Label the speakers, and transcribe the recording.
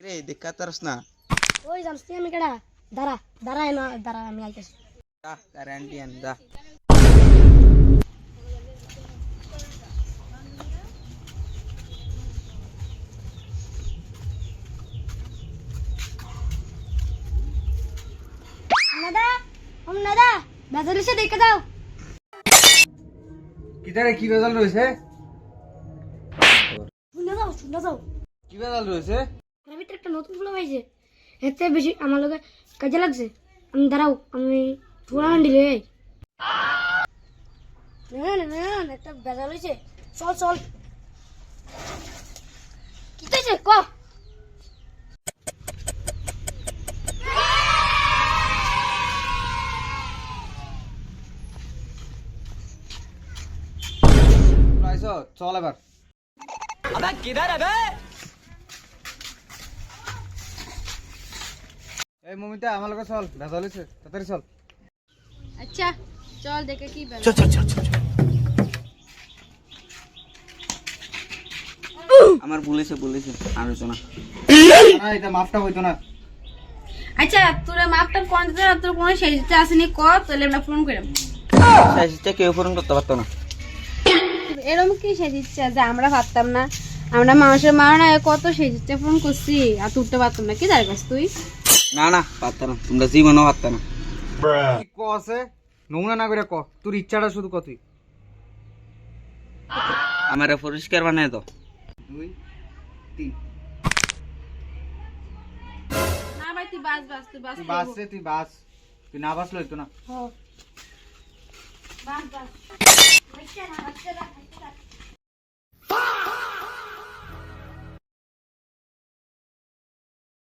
Speaker 1: রে দেখা তারস না
Speaker 2: ওই জানছি আমি কেডা দাঁড়া দাঁড়ায় না দাঁড়া আমি আইতাছি
Speaker 1: যা গ্যারান্টি আন যা
Speaker 2: নাদা নাদা বাজারে এসে দেখে দাও
Speaker 3: কিটারে কি বেজাল রয়েছে?
Speaker 2: শুনে যাও
Speaker 3: কি বেজাল রয়েছে?
Speaker 2: এর ভিতরে একটা নতুন ফুল পাইছে এতে বেশি আমার লগে কাজে লাগছে আমি দাঁড়াও আমি ফুল আন্ডি লই না একটা বেজাল হইছে চল চল কি হইছে ক
Speaker 3: আইছো চল এবার।
Speaker 1: আবে কিধার আবে
Speaker 3: এই মমিতা আমার লগে চল, বেজাল হইছে, তাড়াতাড়ি চল।
Speaker 4: আচ্ছা চল দেখে কি ব্যাপার।
Speaker 1: আমার বলেছে আলোচনা
Speaker 3: না এটা মাফটা হইতো না।
Speaker 4: আচ্ছা তোর মাপটা কোন দিতে তোর কোন সেজতে আসেনি ক তাহলে আমরা ফোন করাম।
Speaker 1: সাইজটা কেউ ফোন করতে পারতো না
Speaker 4: এরকম কি সেজিচ্ছে যে আমরা পারতাম না? আমরা মানুষের মারা কত সেজিচ্ছে ফোন করছি আর তুলতে পারতাম না। কি দাঁড় কাছ তুই?
Speaker 1: না পারতো না তোমরা জীবনও পারতো না
Speaker 3: কি ক আছে নোংরা না করে ক, তোর ইচ্ছাটা শুধু ক তুই।
Speaker 1: আমার পরিষ্কার বানায় তো
Speaker 3: 2 3
Speaker 4: না ভাই তুই বাস তুই বাস
Speaker 3: তুই বাস রে, তুই বাস, তুই না বাসলে হইতো না।
Speaker 4: বাস বাস।